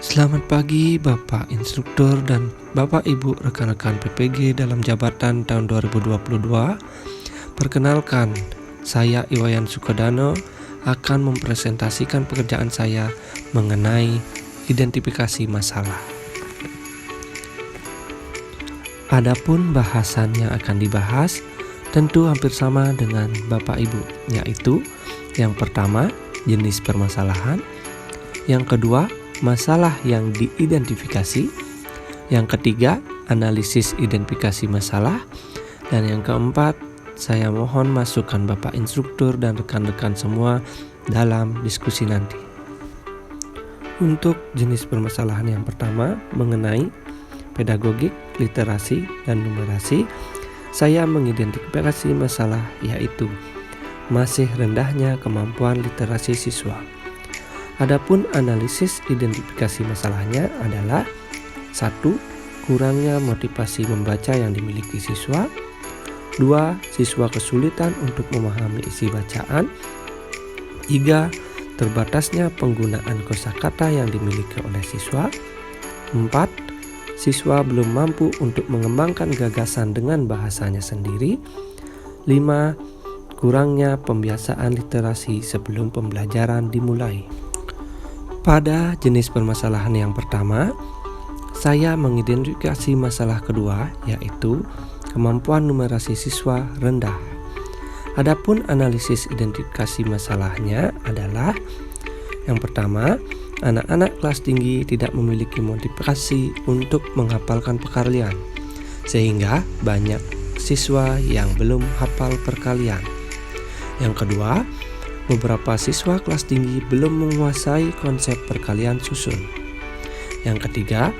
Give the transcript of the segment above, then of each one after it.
Selamat pagi Bapak Instruktur dan Bapak Ibu rekan-rekan PPG dalam jabatan tahun 2022. Perkenalkan, saya Iwayan Sukodano akan mempresentasikan pekerjaan saya mengenai identifikasi masalah. Adapun bahasan yang akan dibahas tentu hampir sama dengan Bapak Ibu, yaitu yang pertama, jenis permasalahan, yang kedua, masalah yang diidentifikasi, yang ketiga, analisis identifikasi masalah, dan yang keempat, saya mohon masukan Bapak Instruktur dan rekan-rekan semua dalam diskusi nanti. Untuk jenis permasalahan yang pertama mengenai pedagogik, literasi, dan numerasi, saya mengidentifikasi masalah yaitu masih rendahnya kemampuan literasi siswa. Adapun analisis identifikasi masalahnya adalah 1. Kurangnya motivasi membaca yang dimiliki siswa. 2. Siswa kesulitan untuk memahami isi bacaan. 3. Terbatasnya penggunaan kosakata yang dimiliki oleh siswa. 4. Siswa belum mampu untuk mengembangkan gagasan dengan bahasanya sendiri. 5. Kurangnya pembiasaan literasi sebelum pembelajaran dimulai. Pada jenis permasalahan yang pertama, saya mengidentifikasi masalah kedua, yaitu kemampuan numerasi siswa rendah. Adapun analisis identifikasi masalahnya adalah yang pertama, anak-anak kelas tinggi tidak memiliki motivasi untuk menghafalkan perkalian, sehingga banyak siswa yang belum hafal perkalian. Yang kedua, beberapa siswa kelas tinggi belum menguasai konsep perkalian susun. Yang ketiga,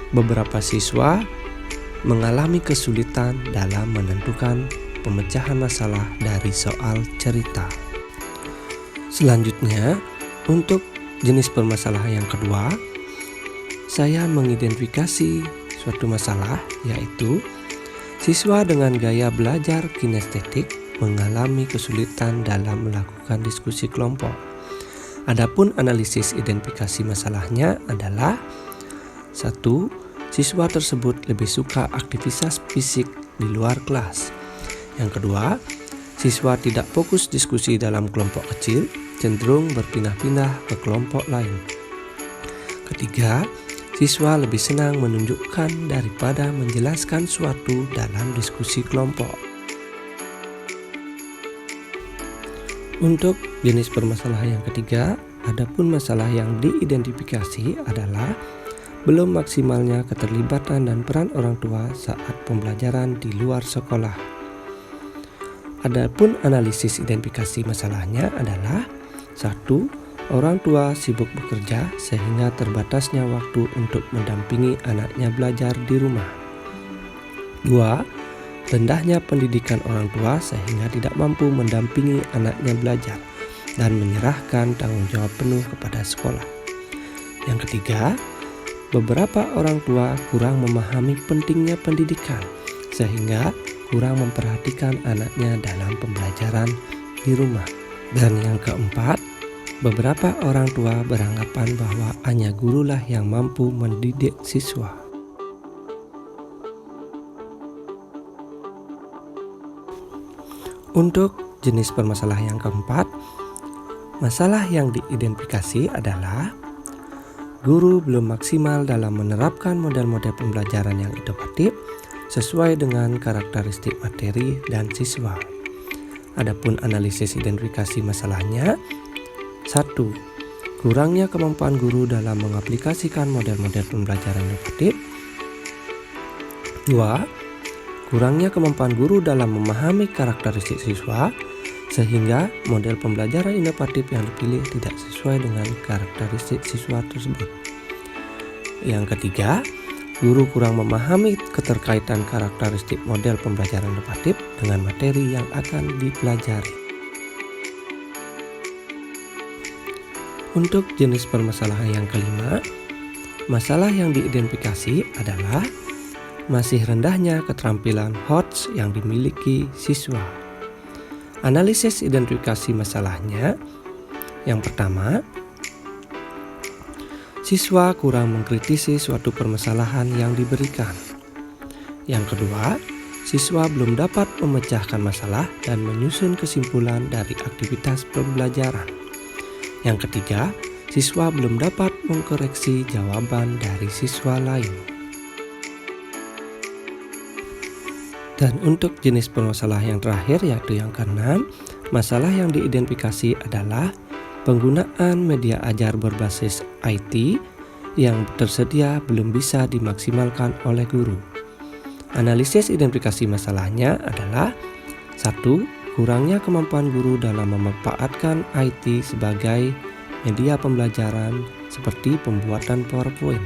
beberapa siswa mengalami kesulitan dalam menentukan pemecahan masalah dari soal cerita. Selanjutnya, untuk jenis permasalahan yang kedua, saya mengidentifikasi suatu masalah yaitu siswa dengan gaya belajar kinestetik mengalami kesulitan dalam melakukan diskusi kelompok. Adapun analisis identifikasi masalahnya adalah 1. Siswa tersebut lebih suka aktivitas fisik di luar kelas. Yang kedua, siswa tidak fokus diskusi dalam kelompok kecil, cenderung berpindah-pindah ke kelompok lain. Ketiga, siswa lebih senang menunjukkan daripada menjelaskan suatu dalam diskusi kelompok. Untuk jenis permasalahan yang ketiga, adapun masalah yang diidentifikasi adalah belum maksimalnya keterlibatan dan peran orang tua saat pembelajaran di luar sekolah. Adapun analisis identifikasi masalahnya adalah 1. Orang tua sibuk bekerja sehingga terbatasnya waktu untuk mendampingi anaknya belajar di rumah. 2. Rendahnya pendidikan orang tua sehingga tidak mampu mendampingi anaknya belajar dan menyerahkan tanggung jawab penuh kepada sekolah. Yang ketiga, beberapa orang tua kurang memahami pentingnya pendidikan sehingga kurang memperhatikan anaknya dalam pembelajaran di rumah. Dan yang keempat, beberapa orang tua beranggapan bahwa hanya gurulah yang mampu mendidik siswa. Untuk jenis permasalahan yang keempat, masalah yang diidentifikasi adalah guru belum maksimal dalam menerapkan model-model pembelajaran yang inovatif sesuai dengan karakteristik materi dan siswa. Adapun analisis identifikasi masalahnya, 1. Kurangnya kemampuan guru dalam mengaplikasikan model-model pembelajaran inovatif. 2. Kurangnya kemampuan guru dalam memahami karakteristik siswa sehingga model pembelajaran inovatif yang dipilih tidak sesuai dengan karakteristik siswa tersebut. Yang ketiga, guru kurang memahami keterkaitan karakteristik model pembelajaran inovatif dengan materi yang akan dipelajari. Untuk jenis permasalahan yang kelima, masalah yang diidentifikasi adalah masih rendahnya keterampilan HOTS yang dimiliki siswa. Analisis identifikasi masalahnya, yang pertama, siswa kurang mengkritisi suatu permasalahan yang diberikan. Yang kedua, siswa belum dapat memecahkan masalah dan menyusun kesimpulan dari aktivitas pembelajaran. Yang ketiga, siswa belum dapat mengkoreksi jawaban dari siswa lain. Dan untuk jenis permasalahan yang terakhir, yaitu yang keenam, masalah yang diidentifikasi adalah penggunaan media ajar berbasis IT yang tersedia belum bisa dimaksimalkan oleh guru. Analisis identifikasi masalahnya adalah 1. Kurangnya kemampuan guru dalam memanfaatkan IT sebagai media pembelajaran seperti pembuatan PowerPoint.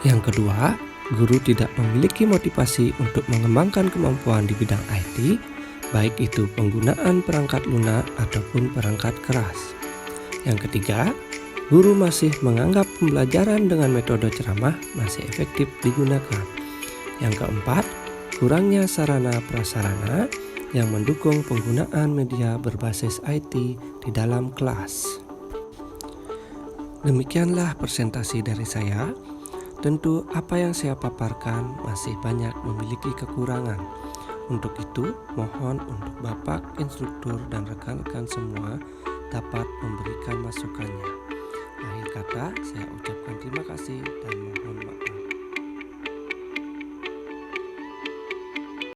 Yang kedua, guru tidak memiliki motivasi untuk mengembangkan kemampuan di bidang IT, baik itu penggunaan perangkat lunak ataupun perangkat keras. Yang ketiga, guru masih menganggap pembelajaran dengan metode ceramah masih efektif digunakan. Yang keempat, kurangnya sarana prasarana yang mendukung penggunaan media berbasis IT di dalam kelas. Demikianlah presentasi dari saya. Tentu apa yang saya paparkan masih banyak memiliki kekurangan. Untuk itu, mohon untuk Bapak, instruktur, dan rekan-rekan semua dapat memberikan masukannya. Akhir kata, saya ucapkan terima kasih dan mohon maaf.